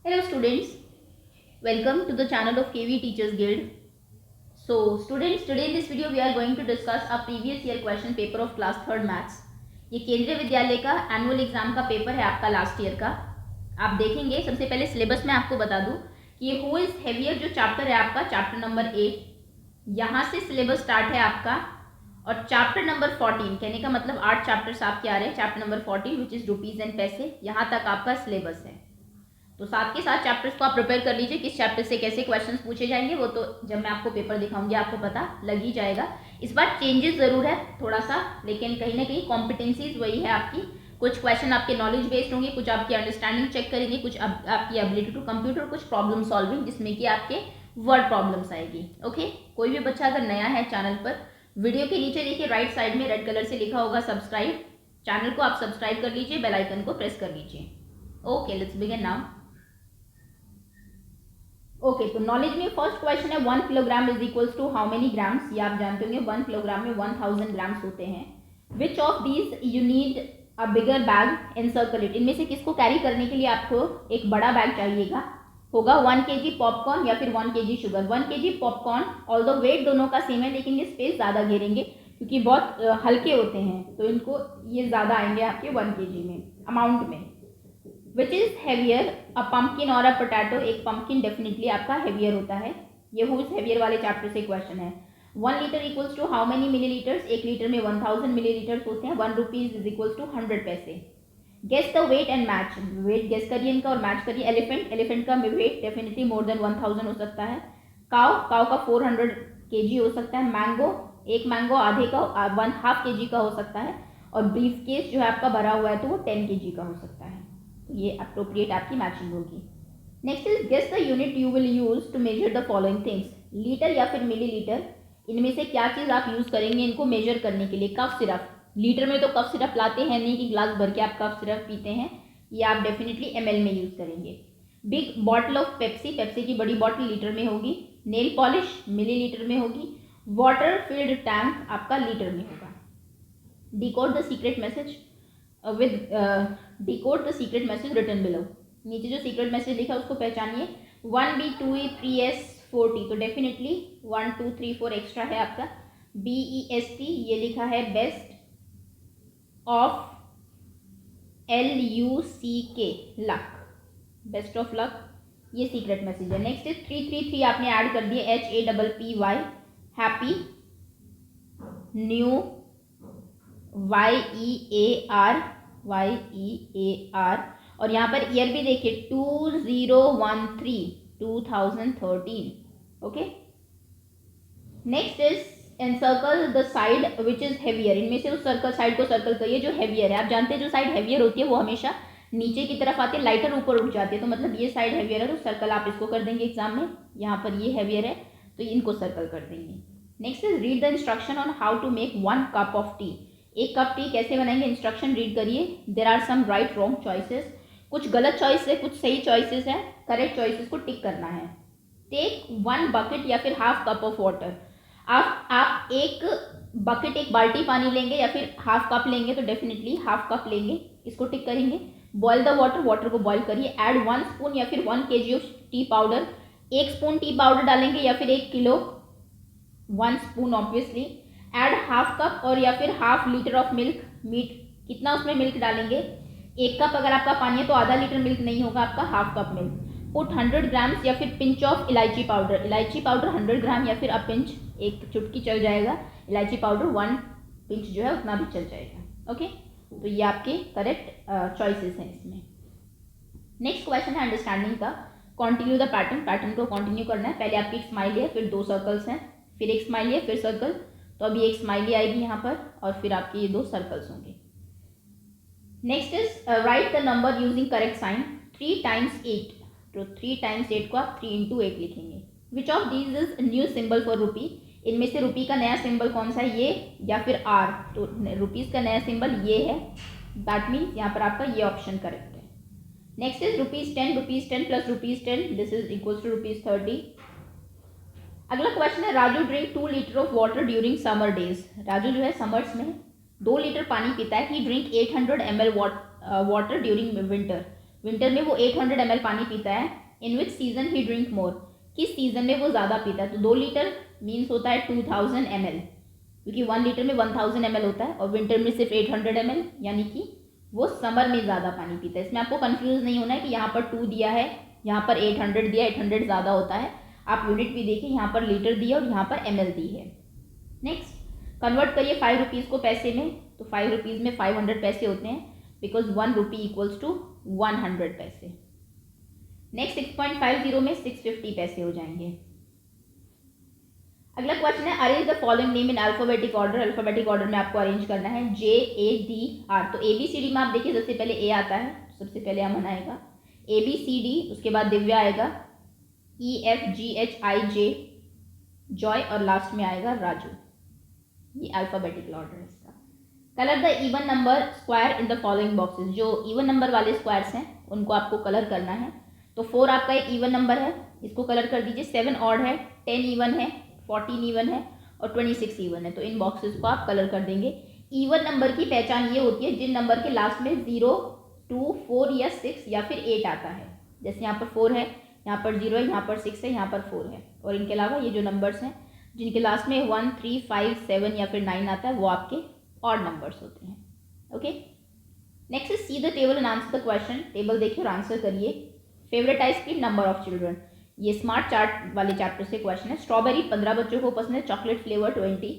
Hello students, welcome to the channel of KV Teachers Guild. So students, today in this video we are going to discuss a previous year question paper of class 3rd maths. ये केंद्रीय विद्यालय का annual exam का paper है आपका last year का. आप देखेंगे सबसे पहले सिलेबस में आपको बता दूं कि ये हु इज हेवियर जो चैप्टर है आपका चैप्टर नंबर 8, यहाँ से सिलेबस स्टार्ट है आपका. और चैप्टर नंबर 14 कहने का मतलब 8 चैप्टर्स आपके आ रहे हैं. Chapter number 14 which is rupees and पैसे, यहाँ तक आपका सिलेबस है. तो साथ के साथ चैप्टर्स को आप प्रिपेयर कर लीजिए. किस चैप्टर से कैसे क्वेश्चंस पूछे जाएंगे वो तो जब मैं आपको पेपर दिखाऊंगी आपको पता लग ही जाएगा. इस बार चेंजेस ज़रूर है थोड़ा सा, लेकिन कहीं ना कहीं कॉम्पिटेंसीज वही है आपकी. कुछ क्वेश्चन आपके नॉलेज बेस्ड होंगे, कुछ आपकी अंडरस्टैंडिंग चेक करेंगे, कुछ आपकी एबिलिटी टू कंप्यूटर, कुछ प्रॉब्लम सॉल्विंग जिसमें कि आपके वर्ड प्रॉब्लम्स आएगी. ओके, कोई भी बच्चा अगर नया है चैनल पर, वीडियो के नीचे देखिए राइट साइड में रेड कलर से लिखा होगा सब्सक्राइब. चैनल को आप सब्सक्राइब कर लीजिए, बेल आइकन को प्रेस कर लीजिए. Okay, let's begin now. Okay, तो नॉलेज में फर्स्ट क्वेश्चन है 1 kilogram is equals to how many grams. ये आप जानते होंगे 1 किलोग्राम में 1000 ग्राम्स होते हैं. विच of these you need a bigger bag encircle it. इनमें से किसको कैरी करने के लिए आपको एक बड़ा बैग चाहिएगा. होगा 1 kg पॉपकॉर्न या फिर 1 kg sugar. 1 kg popcorn although weight दोनों का सेम है, लेकिन ये स्पेस ज़्यादा घेरेंगे क्योंकि बहुत हल्के होते हैं, तो इनको ये ज़्यादा आएंगे आपके 1 kg में अमाउंट में. Which is heavier a pumpkin और अ पोटैटो. एक पम्पकिन डेफिनेटली आपका हेवियर होता है. ये हु इज हेवियर वाले चैप्टर से क्वेश्चन है. 1 litre equals to how many millilitres. 1 litre में 1000 मिलीलीटर्स होते हैं. 1 रुपीज इज इक्वल्स टू 100 पैसे. Guess the weight and match. Weight guess करिए इनका और मैच करिए. एलिफेंट, एलिफेंट का वेट डेफिनेटली मोर देन 1000 हो सकता है. काव, काव का 400 kg हो सकता है. मैंगो, एक मैंगो आधे का 1/2 kg का हो सकता है. और ब्रीफ केस जो है आपका भरा हुआ है तो वो 10 kg का हो सकता है. ये अप्रोप्रिएट आपकी मैचिंग होगी. Next is guess the unit you will use to measure the following things. Litre या फिर मिलीलीटर, इनमें से क्या चीज़ आप यूज़ करेंगे इनको मेजर करने के लिए. कफ सिरप, लीटर में तो कफ सिरप लाते हैं नहीं कि ग्लास भर के आप कफ सिरप पीते हैं. ये आप डेफिनेटली ml में यूज़ करेंगे. Big bottle of Pepsi, Pepsi की बड़ी बॉटल लीटर में होगी. नेल पॉलिश मिलीलीटर में होगी. वाटर फिल्ड टैंक आपका लीटर में होगा. Decode the secret message with decode the secret message written below. नीचे जो सीक्रेट मैसेज लिखा है उसको पहचानिए. 1B 2E 3S 4T, तो डेफिनेटली 1 2 3 4 एक्स्ट्रा है आपका. BEST ये लिखा है best of LUCK luck, best of luck, ये सीक्रेट मैसेज है. नेक्स्ट इज 333 आपने ऐड कर दिए. HAPPY हैप्पी, न्यू YEAR, और यहाँ पर ईयर भी देखिए 2013. Okay, next is encircle the side which is heavier. इनमें से उस सर्कल साइड को सर्कल करिए जो हेवियर है. आप जानते हैं जो साइड हेवियर होती है वो हमेशा नीचे की तरफ आती है, लाइटर ऊपर उठ जाती है. तो मतलब ये साइड हेवियर है तो सर्कल आप इसको कर देंगे एग्जाम में. यहाँ पर ये हेवियर है तो इनको सर्कल कर देंगे. Next is read the instruction on how to make 1 cup of tea. एक कप टी कैसे बनाएंगे, इंस्ट्रक्शन रीड करिए. There are some right wrong choices. कुछ गलत चॉइस है, कुछ सही चॉइसेस है. करेक्ट चॉइसेस को टिक करना है. टेक 1 बकेट या फिर हाफ कप ऑफ वाटर. आप एक बकेट, एक बाल्टी पानी लेंगे या फिर हाफ कप लेंगे तो डेफिनेटली हाफ कप लेंगे, इसको टिक करेंगे. बॉयल द वाटर, वाटर को बॉयल करिए. ऐड 1 स्पून या फिर 1 kg of tea powder. 1 spoon tea powder डालेंगे या फिर 1 kilo, 1 spoon obviously. Add half cup और या फिर हाफ लीटर ऑफ मिल्क. मीट कितना उसमें मिल्क डालेंगे, 1 कप अगर आपका पानी है तो आधा लीटर मिल्क नहीं होगा आपका, half cup milk. Put 100 grams या फिर पिंच ऑफ इलायची पाउडर. इलायची पाउडर 100 ग्राम या फिर अ पिंच, एक चुटकी चल जाएगा. इलायची पाउडर 1 पिंच जो है उतना भी चल जाएगा. ओके, तो ये आपके करेक्ट चॉइसेस हैं इसमें. नेक्स्ट क्वेश्चन है अंडरस्टैंडिंग का. Continue the pattern. पैटर्न को कंटिन्यू करना है. पहले आपकी एक स्माइली है, फिर 2 सर्कल्स हैं, फिर एक स्माइली है, फिर सर्कल. तो अभी एक स्माइली आएगी यहाँ पर और फिर आपके ये 2 सर्कल्स होंगे. Next is write the number using correct sign. 3 times 8, तो 3 times 8 को आप 3 into 8 लिखेंगे. Which of these is new symbol for rupee. इनमें से रुपी का नया सिंबल कौन सा है, ये या फिर आर. तो रुपीज़ का नया सिंबल ये है. दैट मीन्स यहाँ पर आपका ये ऑप्शन करेक्ट है. Next is ₹10. ₹10 plus ₹10 this is equals to ₹30. अगला क्वेश्चन है Raju drink 2 litre of water during summer days. Raju जो है समर्स में 2 लीटर पानी पीता है. He drink 800 ml water during winter. Winter में वो 800 ml पानी पीता है। इन विच सीजन ही ड्रिंक मोर, किस सीजन में वो ज़्यादा पीता है। तो 2 लीटर मीन्स होता है 2000 ml, क्योंकि 1 लीटर में 1000 ml होता है और विंटर में सिर्फ 800 ml, यानी कि वो समर में ज़्यादा पानी पीता है। इसमें आपको कंफ्यूज नहीं होना है कि यहाँ पर 2 दिया है, यहाँ पर 800 दिया, 800 ज़्यादा होता है। आप यूनिट भी देखिए, यहाँ पर लीटर दिया और यहाँ पर ml दी है। नेक्स्ट कन्वर्ट करिए 5 रुपीज़ को पैसे में। तो 5 रुपीज़ में 500 पैसे होते हैं, बिकॉज 1 रुपी इक्वल्स टू 100 पैसे। नेक्स्ट 6.50 में 650 पैसे हो जाएंगे। अगला क्वेश्चन है arrange the following name in alphabetic order. Alphabetic order में आपको अरेंज करना है JADR। तो ABCD में आप देखिए सबसे पहले A आता है, सबसे पहले अमन आएगा, ABCD, उसके बाद दिव्या आएगा, EFGHIJ जॉय, और लास्ट में आएगा राजू। ये अल्फाबेटिकल ऑर्डर है इसका। Colour the even number square in the following boxes. जो इवन नंबर वाले स्क्वायर्स हैं उनको आपको कलर करना है। तो 4 आपका एक इवन नंबर है, इसको कलर कर दीजिए। 7 ऑड है, 10 इवन है, 14 इवन है और 26 इवन है। तो इन बॉक्सेस को आप कलर कर देंगे। इवन नंबर की पहचान ये होती है जिन नंबर के लास्ट में 0, 2, 4 या 6 या फिर 8 आता है। जैसे यहाँ पर 4 है, यहाँ पर 0 है, यहाँ पर 6 है, यहाँ पर 4 है। और इनके अलावा ये जो नंबर्स हैं जिनके लास्ट में 1, 3, 5, 7 या फिर 9 आता है वो आपके ऑड नंबर्स होते हैं। Okay, next is see the table and answer the question. Table देखिए और आंसर करिए। Favourite ice cream, number of children. ये स्मार्ट चार्ट वाले चैप्टर से क्वेश्चन है। स्ट्रॉबेरी 15 बच्चों को पसंद है, chocolate flavour 20,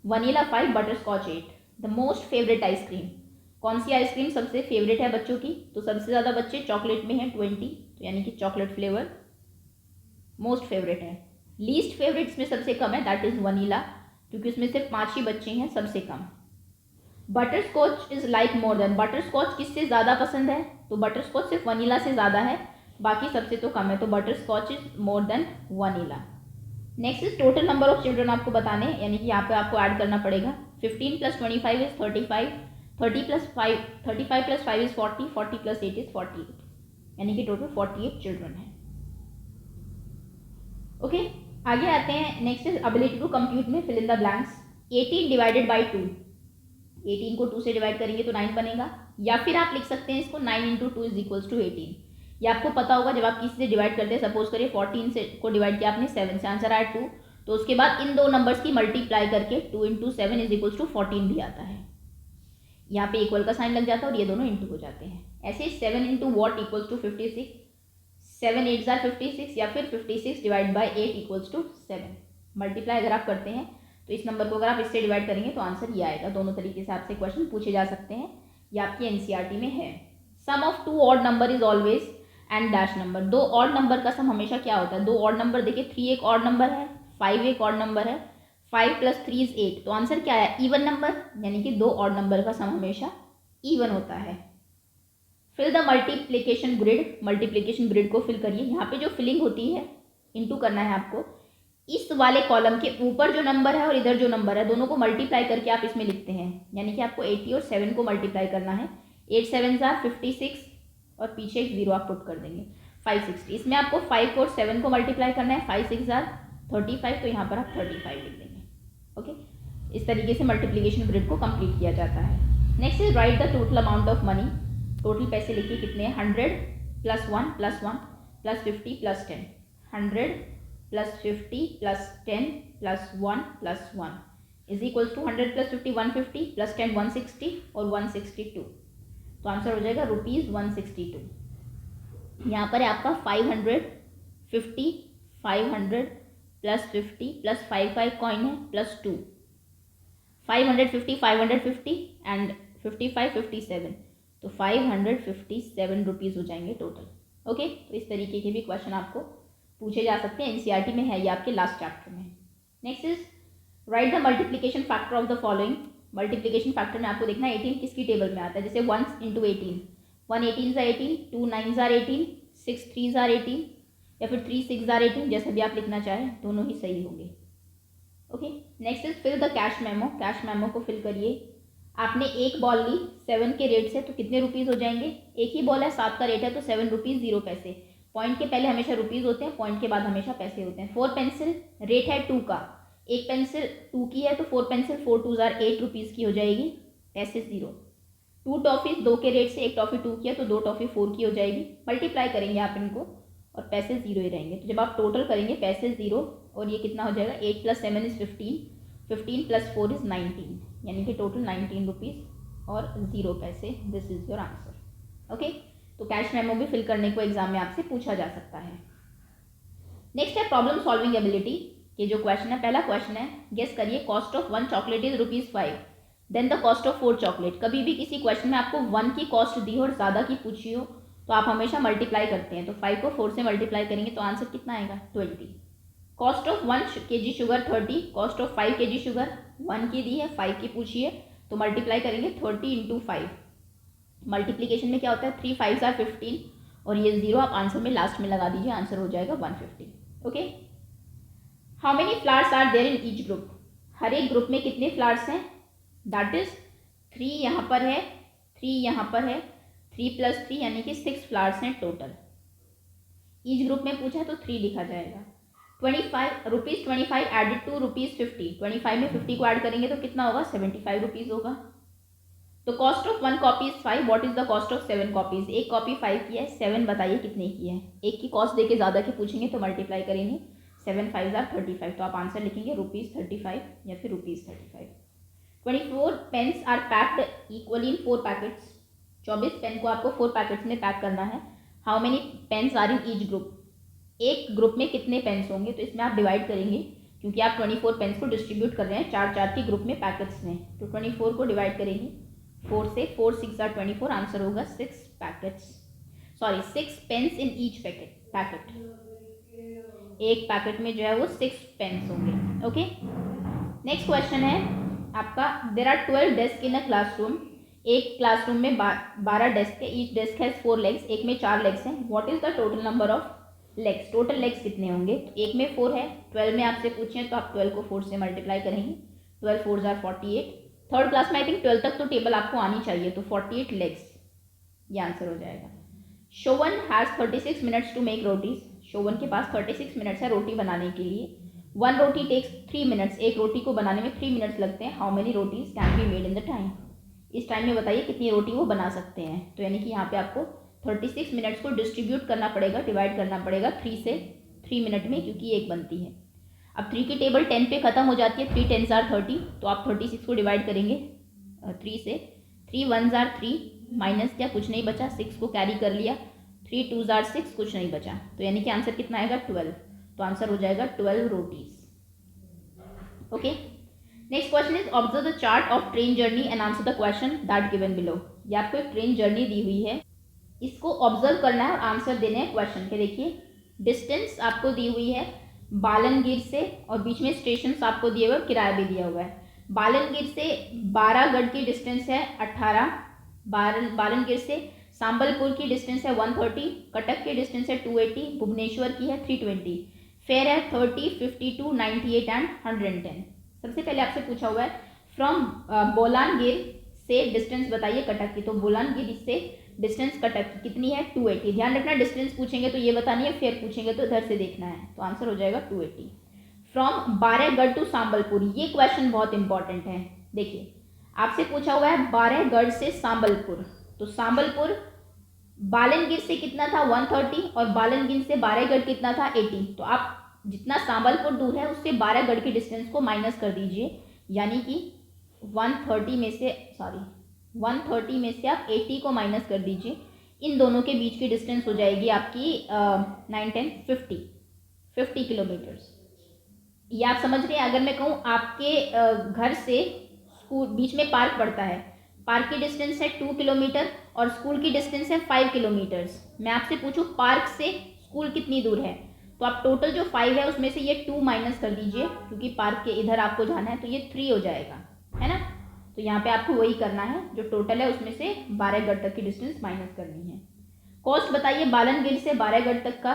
vanilla 5, butterscotch 8। The most favourite ice cream, कौन सी आइसक्रीम सबसे फेवरेट है बच्चों की। तो सबसे ज़्यादा बच्चे चॉकलेट में हैं 20, तो यानी कि चॉकलेट फ्लेवर मोस्ट फेवरेट है। लीस्ट फेवरेट इसमें सबसे कम है, दैट इज़ वनीला, क्योंकि उसमें सिर्फ 5 ही बच्चे हैं सबसे कम। Butterscotch is like more than, butterscotch किससे ज़्यादा पसंद है। तो बटर स्कॉच सिर्फ वनीला से ज़्यादा है, बाकी सबसे तो कम है। तो butterscotch is more than vanilla. Next is total number of children आपको बताने, यानी कि यहाँ पे आपको ऐड करना पड़ेगा। 15 + 25 इज 35, 30 + 5 35 + 5 इज 40, 40 + 8 इज 48, यानी कि टोटल 48 चिल्ड्रन है। ओके, आगे आते हैं। Next is ability to compute में fill in the blanks. 18 divided by 2, 18 को 2 से डिवाइड करेंगे तो 9 बनेगा, या फिर आप लिख सकते हैं इसको 9 × 2 इज 18। ये आपको पता होगा जब आप किसी से डिवाइड करते हैं, सपोज करिए 14 से को डिवाइड किया आपने 7 से, आंसर आया 2, तो उसके बाद इन दो नंबर्स की मल्टीप्लाई करके 2 × 7 इज 14 भी आता है। यहाँ पे इक्वल का साइन लग जाता है और ये दोनों इंटू हो जाते हैं। ऐसे 7 × वॉट इक्वल्स टू 56, 7 8 जार 56, या फिर 56 divide by 8 equals to 7। Multiply अगर आप करते हैं तो इस नंबर को अगर आप इससे डिवाइड करेंगे तो आंसर ये आएगा। दोनों तरीके से आपसे क्वेश्चन पूछे जा सकते हैं, ये आपकी एनसीईआरटी में है। Sum of 2 odd number is always and dash number. 2 odd number का सम हमेशा क्या होता है। 2 ऑड नंबर देखिए, 3 एक ऑड नंबर है, 5 एक ऑड नंबर है, 5 + 3 इज 8, तो आंसर क्या है, इवन नंबर, यानी कि 2 ऑड नंबर का सम हमेशा इवन होता है। Fill the multiplication grid, multiplication grid को फिल करिए। यहाँ पे जो फिलिंग होती है, इनटू करना है आपको। इस वाले कॉलम के ऊपर जो नंबर है और इधर जो नंबर है, दोनों को मल्टीप्लाई करके आप इसमें लिखते हैं, यानी कि आपको 80 और 7 को मल्टीप्लाई करना है। 8 7 जार 56 और पीछे एक 0 आप पुट कर देंगे, 560। इसमें आपको 5 और 7 को मल्टीप्लाई करना है, 5 6 जार 35, तो यहाँ पर आप 35 लिख देंगे। ओके, इस तरीके से मल्टीप्लिकेशन ग्रिड को कंप्लीट किया जाता है। Next is write the total amount of money. Total पैसे लिखिए कितने हैं। 100 + 1 + 1 + 50 + 10, 100 + 50 + 10 + 1 + 1 इज इक्वल टू 100 + 50 150 + 10 160 और 162, तो आंसर हो जाएगा ₹162। यहाँ पर है आपका 500 50 500 + 50 + 5 कॉइन है +2, 550 550 एंड 55 57, तो 557 रुपीज़ हो जाएंगे टोटल। ओके, तो इस तरीके के भी क्वेश्चन आपको पूछे जा सकते हैं, एनसीईआरटी में है ये आपके लास्ट चैप्टर में। Next is write the multiplication factor of the following. Multiplication factor में आपको देखना है 18 किसकी टेबल में आता है। जैसे 1 × 18, 1 18 ज़ा 18, 2 9 ज़ा 18, 6 3 ज़ा 18, या फिर 3 6 ज़ा 18, जैसे भी आप लिखना चाहें, दोनों ही सही होंगे। Okay, next is fill the cash memo. Cash memo को फिल करिए। आपने एक बॉल ली 7 के रेट से, तो कितने रुपीज़ हो जाएंगे। एक ही बॉल है, 7 का रेट है, तो 7 रुपीज़ 0 पैसे। पॉइंट के पहले हमेशा रुपीज़ होते हैं, पॉइंट के बाद हमेशा पैसे होते हैं। 4 पेंसिल, रेट है 2 का, एक पेंसिल 2 की है, तो 4 पेंसिल 4 2 ज़ार 8 रुपीज़ की हो जाएगी, पैसे 0। 2 टॉफ़ी 2 के रेट से 1 टॉफ़ी 2 किया तो 2 टॉफ़ी 4 की हो जाएगी। मल्टीप्लाई करेंगे आप इनको और पैसे ज़ीरो ही रहेंगे। तो जब आप टोटल करेंगे पैसे ज़ीरो और ये कितना हो जाएगा, 8 + 7 = 15, 15 + 4 = 19, यानी कि टोटल 19 रुपीज़ और 0 पैसे। This is your answer. Okay, तो कैश मेमो भी फिल करने को एग्जाम में आपसे पूछा जा सकता है। नेक्स्ट है प्रॉब्लम सॉल्विंग एबिलिटी। ये जो क्वेश्चन है, पहला क्वेश्चन है, गेस करिए cost of 1 chocolate is ₹5 then the cost of 4 chocolate. कभी भी किसी क्वेश्चन में आपको 1 की कॉस्ट दी हो और ज़्यादा की पूछी हो तो आप हमेशा मल्टीप्लाई करते हैं। तो 5 को 4 से मल्टीप्लाई करेंगे तो आंसर कितना आएगा, 20। Cost of 1 kg sugar 30, cost of 5 kg sugar 1 की दी है, 5 की पूछी है, तो मल्टीप्लाई करेंगे 30 × 5। मल्टीप्लीकेशन में क्या होता है, 3 5s are 15 और ये 0 आप आंसर में लास्ट में लगा दीजिए, आंसर हो जाएगा 150। Okay, how many flowers are there in each group. हर एक ग्रुप में कितने फ्लावर्स हैं, दैट इज 3 यहाँ पर है, 3 यहाँ पर है, 3 + 3 यानी कि 6 फ्लावर्स हैं टोटल। ईच ग्रुप में पूछा है तो 3 लिखा जाएगा। 25 ₹25 एडेड टू ₹50, 25 में 50 को ऐड करेंगे तो कितना होगा, 75 रुपीज़ होगा। तो cost of 1 copy is 5, what is the cost of 7 copies. एक कॉपी 5 की है, 7 बताइए कितने की है। एक की कॉस्ट देके ज़्यादा की पूछेंगे तो मल्टीप्लाई करेंगे, 7 5s are 35, तो आप आंसर लिखेंगे ₹35 या फिर ₹35। 24 pens are packed equally in 4 packets. 24 pen को आपको 4 पैकेट्स में पैक करना है। How many pens are in each group. एक ग्रुप में कितने पेन्स होंगे, तो इसमें आप डिवाइड करेंगे क्योंकि आप 24 पेन्स को डिस्ट्रीब्यूट कर रहे हैं 4 की ग्रुप में पैकेट्स में। तो 24 को डिवाइड करेंगे 4 से, 4 6 are 24, आंसर होगा 6 packets, sorry 6 pens in each packet. एक पैकेट में जो है वो 6 पेन्स होंगे। ओके, नेक्स्ट क्वेश्चन है आपका, there are 12 desk in a classroom. एक क्लासरूम में 12 डेस्क है, ईच डेस्क हैज 4 legs, एक में 4 legs हैं। What is the total number of legs, total legs कितने होंगे। तो एक में 4 है, 12 में आपसे पूछें तो आप 12 को 4 से मल्टीप्लाई करेंगे, 12 4s are 48। थर्ड क्लास में आई थिंक 12 तक तो टेबल आपको आनी चाहिए, तो 48 लेग्स ये आंसर हो जाएगा। Shovan has 36 minutes to make rotis. Shovan के पास 36 मिनट्स है रोटी बनाने के लिए। 1 रोटी टेक्स 3 मिनट्स, एक रोटी को बनाने में 3 मिनट्स लगते हैं। How many rotis can be made in the time. इस टाइम में बताइए कितनी रोटी वो बना सकते हैं। तो यानी कि यहाँ पे आपको 36 मिनट्स को डिस्ट्रीब्यूट करना पड़ेगा, डिवाइड करना पड़ेगा 3 से 3 मिनट में, क्योंकि एक बनती है। अब 3 की टेबल 10 पे खत्म हो जाती है, 3 10s are 30, तो आप 36 को डिवाइड करेंगे 3 से, 3 1s are 3, माइनस क्या, कुछ नहीं बचा, 6 को कैरी कर लिया, 3 2s are 6, कुछ नहीं बचा, तो यानी कि आंसर कितना आएगा 12। तो आंसर हो जाएगा 12 rotis. Okay, next question is observe the chart of train journey and answer the question that given below. ये आपको एक ट्रेन जर्नी दी हुई है, इसको ऑब्जर्व करना है और आंसर देने हैं क्वेश्चन के। देखिए डिस्टेंस आपको दी हुई है बालनगिर से, और बीच में स्टेशन आपको दिए हुए, किराया भी दिया हुआ है। बालनगिर से बारागढ़ की डिस्टेंस है 18, बालनगिर से सांबलपुर की डिस्टेंस है 130, कटक की डिस्टेंस है 280, भुवनेश्वर की है 320, फेयर है 30, 52, 98 एंड 110। सबसे पहले आपसे पूछा हुआ है फ्रॉम बोलानगिर से डिस्टेंस बताइए कटक की। तो बोलानगिर से डिस्टेंस कटक की कितनी है, 280। ध्यान रखना डिस्टेंस पूछेंगे तो ये बतानी है, फेयर पूछेंगे तो इधर से देखना है, तो आंसर हो जाएगा 280। फ्रॉम बारागढ़ टू सांबलपुर, ये क्वेश्चन बहुत इंपॉर्टेंट है। देखिए आपसे पूछा हुआ है बारागढ़ से सांबलपुर, तो सांबलपुर बालनगिर से कितना था 130 और बालनगिर से बारागढ़ कितना था 80। तो आप जितना सांबलपुर दूर है उससे बारागढ़ की डिस्टेंस को माइनस कर दीजिए, यानी कि 130 में से आप 80 को माइनस कर दीजिए। इन दोनों के बीच की डिस्टेंस हो जाएगी आपकी 9 10 50 किलोमीटर्स। ये आप समझ रहे हैं। अगर मैं कहूँ आपके घर से स्कूल बीच में पार्क पड़ता है, पार्क की डिस्टेंस है 2 किलोमीटर और स्कूल की डिस्टेंस है 5 किलोमीटर्स। मैं आपसे पूछूं पार्क से स्कूल कितनी दूर है, तो आप टोटल जो 5 है उसमें से ये 2 माइनस कर दीजिए, क्योंकि पार्क के इधर आपको जाना है, तो ये 3 हो जाएगा, है ना। तो यहाँ पे आपको वही करना है, जो टोटल है उसमें से बारागढ़ तक की डिस्टेंस माइनस करनी है। कॉस्ट बताइए बालनगिर से बारागढ़ तक का,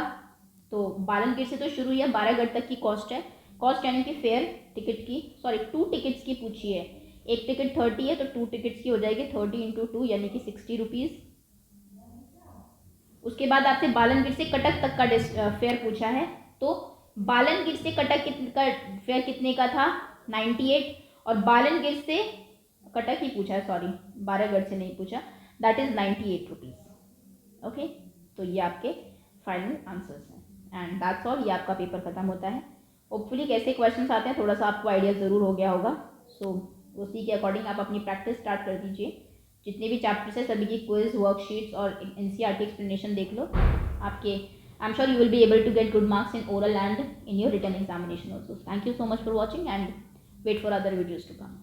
तो बालनगिर से तो शुरू या बारागढ़ तक की कॉस्ट है। कॉस्ट यानी कि फेयर टिकट की, सॉरी 2 टिकट्स की पूछी है। एक टिकट 30 है तो 2 टिकट्स की हो जाएगी 30 × 2 यानी कि 60 रुपीज़। उसके बाद आपसे बालनगिर से कटक तक का फेयर पूछा है, तो बालनगिर से कटक का फेयर कितने का था 98, और बालनगिर से कटक ही पूछा है, सॉरी, बारागढ़ से नहीं पूछा, दैट इज़ 98 रुपीज़। ओके, तो ये आपके फाइनल आंसर्स हैं एंड दैट्स ऑल। ये आपका पेपर खत्म होता है। होपफुली कैसे क्वेश्चंस आते हैं थोड़ा सा आपको आइडिया ज़रूर हो गया होगा। सो उसी के अकॉर्डिंग आप अपनी प्रैक्टिस स्टार्ट कर दीजिए। जितने भी चैप्टर्स हैं सभी की क्विज, वर्कशीट्स और NCERT एक्सप्लेनेशन देख लो। आपके I'm sure you will be able to get good marks in oral and in your written examination also. Thank you so much for watching and wait for other videos to come.